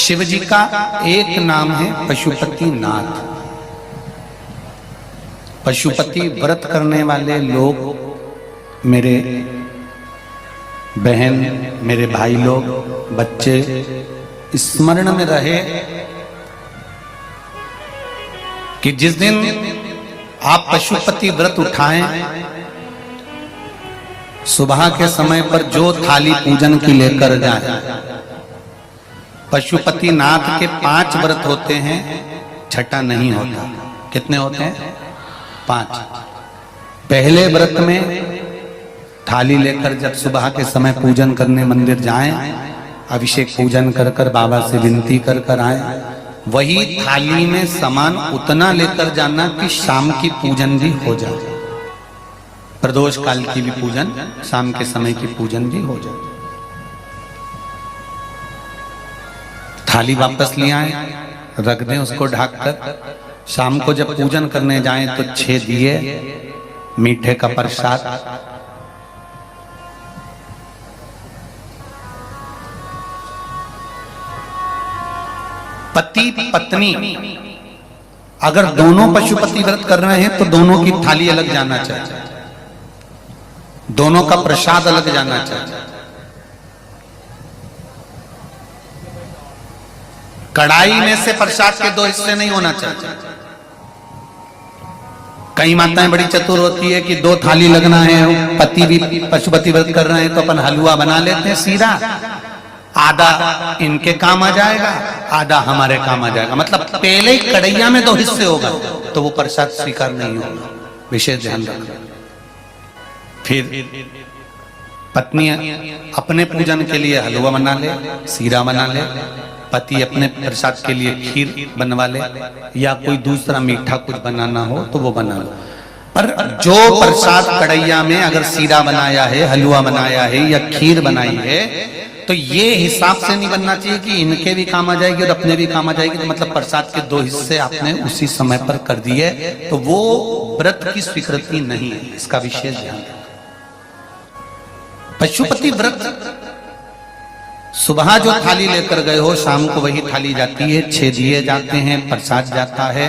शिव जी का एक नाम है पशुपति नाथ। पशुपति व्रत करने वाले लोग, मेरे बहन, मेरे भाई लोग, बच्चे स्मरण में रहे कि जिस दिन आप पशुपति व्रत उठाएं, सुबह के समय पर जो थाली पूजन की लेकर जाए। पशुपति नाथ के 5 व्रत होते हैं, छठा नहीं होता। कितने होते हैं? 5। पहले व्रत में थाली लेकर जब सुबह के समय पूजन करने मंदिर जाएं, अभिषेक पूजन कर कर बाबा से विनती कर कर आए। वही थाली में सामान उतना लेकर जाना कि शाम की पूजन भी हो जाए, प्रदोष काल की भी पूजन, शाम के समय की पूजन भी हो जाए। थाली वापस ले आए, रख दें उसको ढक कर। शाम को जब पूजन करने जाएं तो 6 दिए, मीठे का प्रसाद, पति पत्नी अगर दोनों पशुपति व्रत कर रहे हैं तो दोनों की थाली अलग जाना चाहिए, दोनों का प्रसाद अलग जाना चाहिए। कढ़ाई में से प्रसाद के 2 हिस्से नहीं होना चाहिए। कई माताएं बड़ी चतुर होती है कि 2 थाली लगना है, पति भी पशुपति व्रत कर रहे हैं तो अपन हलवा बना लेते हैं सीधा, आधा इनके काम आ जाएगा, आधा हमारे काम आ जाएगा। मतलब पहले ही कढ़ैया में 2 हिस्से होगा तो वो प्रसाद स्वीकार नहीं होगा। विशेष ध्यान रखना। फिर पत्नी अपने पूजन के लिए हलवा बना ले, सीरा बना ले, पति अपने प्रसाद के लिए खीर बनवा ले, या कोई दूसरा मीठा कुछ बनाना हो तो वो बना लो। पर जो प्रसाद कढ़ैया में अगर सीरा बनाया है, हलवा बनाया है या खीर बनाई है, तो ये हिसाब से नहीं बनना चाहिए कि इनके भी काम आ जाएगी और अपने भी काम आ जाएगी। तो मतलब प्रसाद के 2 हिस्से आपने उसी समय पर कर दिए, तो वो व्रत की स्वीकृति नहीं है। इसका विशेष ध्यान रखें। पशुपति व्रत सुबह जो थाली लेकर गए हो, शाम को वही थाली जाती है, 6 दिए जाते हैं, प्रसाद जाता है,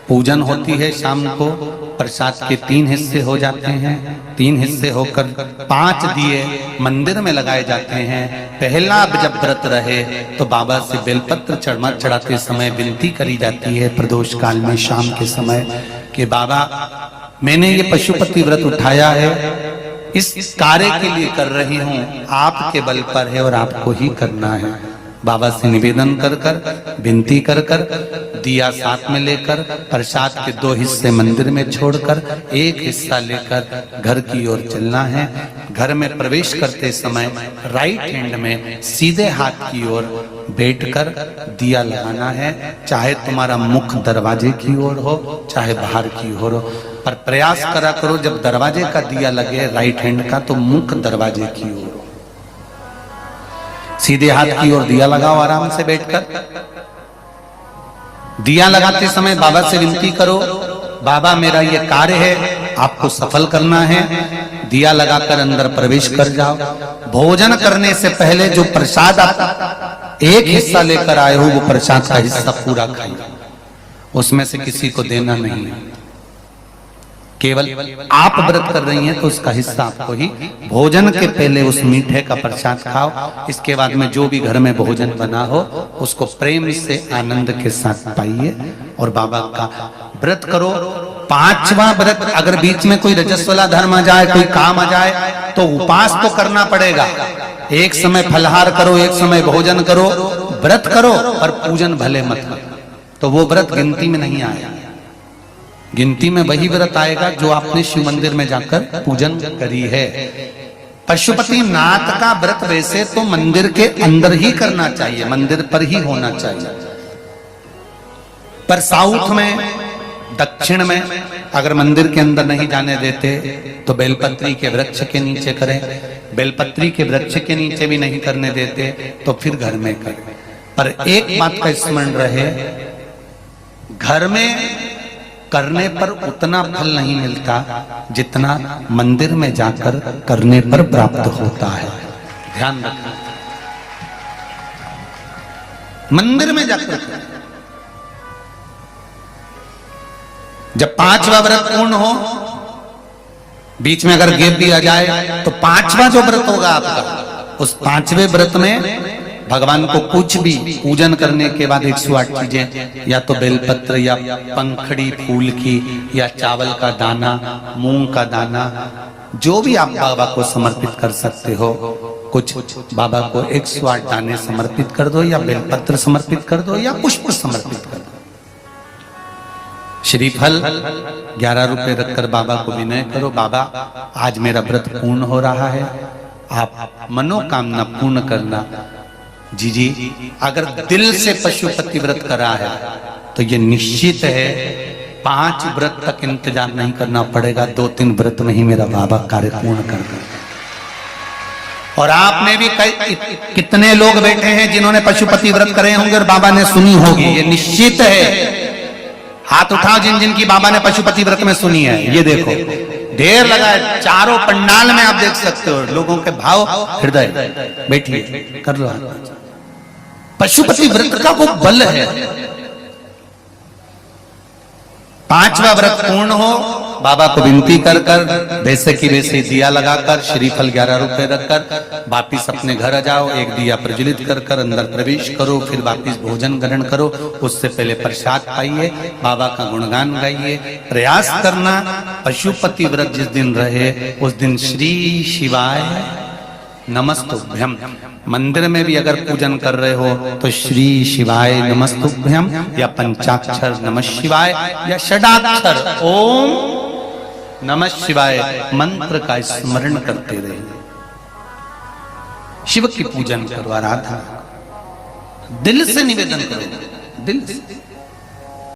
पूजन होती है। शाम को प्रसाद के 3 हिस्से हो जाते हैं, 3 हिस्से होकर 5 दिए मंदिर में लगाए जाते हैं। पहला जब व्रत रहे तो बाबा से बेलपत्र चढ़ाते समय विनती करी जाती है प्रदोष काल में शाम के समय कि बाबा, मैंने ये पशुपति व्रत उठाया है, इस कार्य के लिए कर रही हूं, आपके बल पर है और आपको ही करना है। बाबा से निवेदन कर कर, विनती कर कर, दिया साथ में लेकर, प्रसाद के 2 हिस्से मंदिर में छोड़कर 1 हिस्सा लेकर घर की ओर चलना है। घर में प्रवेश करते समय राइट हैंड में सीधे हाथ की ओर बैठकर दिया लगाना है। चाहे तुम्हारा मुख दरवाजे की ओर हो, चाहे बाहर की ओर हो, पर प्रयास करा करो जब दरवाजे का दिया लगे राइट हैंड का तो मुख दरवाजे की ओर हो। सीधे हाथ की ओर दिया लगाओ आराम से बैठकर। दिया लगाते समय बाबा से विनती करो, बाबा मेरा ये कार्य है, आपको सफल करना है। दिया लगाकर अंदर प्रवेश कर जाओ। भोजन करने से पहले जो प्रसाद आप 1 हिस्सा लेकर आए हो, वो प्रसाद का हिस्सा पूरा खाइए, उसमें से किसी को देना नहीं है। केवल आप व्रत कर रही हैं तो उसका हिस्सा आपको ही। भोजन के पहले उस मीठे का प्रसाद खाओ। इसके बाद में जो भी घर में भोजन बना हो उसको प्रेम से आनंद के साथ पाइए और बाबा का व्रत करो। 5वां व्रत अगर बीच में कोई रजस्वला धर्म आ जाए, कोई काम आ जाए, तो उपास तो करना पड़ेगा। एक समय फलहार करो, एक समय भोजन करो, व्रत करो, पर पूजन भले मत करो। तो वो व्रत गिनती में नहीं आया। गिनती में वही व्रत आएगा जो आपने शिव मंदिर में जाकर पूजन करी है। पशुपति नाथ का व्रत वैसे तो मंदिर के अंदर ही करना चाहिए, मंदिर पर ही होना चाहिए। पर साउथ में, दक्षिण में अगर मंदिर के अंदर नहीं जाने देते तो बेलपत्री के वृक्ष के नीचे करें। बेलपत्री के वृक्ष के नीचे भी नहीं करने देते तो फिर घर में करें। पर एक बात का स्मरण रहे, घर में करने पर उतना फल नहीं मिलता जितना मंदिर में जाकर करने पर प्राप्त होता है। ध्यान रखना। मंदिर में जाकर करें। जब 5वां व्रत पूर्ण हो, बीच में अगर गैप दिया जाए तो 5वां जो व्रत होगा आपका, उस 5वें व्रत में भगवान को कुछ भी पूजन करने के बाद 108 चीजें, या तो बेलपत्र या पंखड़ी फूल की या चावल का दाना, मूंग का दाना, जो भी आप बाबा को समर्पित कर सकते हो, कुछ बाबा को 108 दाने समर्पित कर दो, या बेलपत्र समर्पित कर दो, या पुष्प समर्पित कर दो। श्रीफल 11 रुपए रखकर बाबा को विनय करो, बाबा आज मेरा व्रत पूर्ण हो रहा है, आप मनोकामना पूर्ण करना। जी अगर दिल से पशुपति व्रत करा है तो ये निश्चित है 5 व्रत तक इंतजार नहीं करना पड़ेगा, 2-3 व्रत में ही मेरा बाबा कार्य पूर्ण कर देगा। और आपने भी कितने लोग बैठे हैं जिन्होंने पशुपति व्रत करे होंगे और बाबा ने सुनी होगी, ये निश्चित है। हाथ उठाओ जिन जिन की बाबा ने पशुपति व्रत में सुनी है। ये देखो ढेर लगा है, चारों पंडाल में आप देख सकते हो लोगों के भाव हृदय। बैठिए, कर लो। पशुपति व्रत का वो बल है। 5वां व्रत पूर्ण हो, बाबा को विनती कर कर वैसे की वैसे दिया लगाकर, श्रीफल 11 रुपए रखकर वापिस अपने घर आ जाओ। एक दिया प्रज्वलित कर कर अंदर प्रवेश करो, फिर वापिस भोजन ग्रहण करो। उससे पहले प्रसाद पाइए, बाबा का गुणगान गाइए। प्रयास करना पशुपति व्रत जिस दिन रहे उस दिन श्री शिवाय नमस्तुभ्यम। मंदिर में भी अगर पूजन कर रहे हो तो श्री शिवाय नमस्तुभ्यम, या पंचाक्षर नमः शिवाय, या षडाक्षर ओम नमः शिवाय मंत्र का स्मरण करते रहे। शिव की पूजन करो, आराधना दिल से निवेदन करो, दिल से।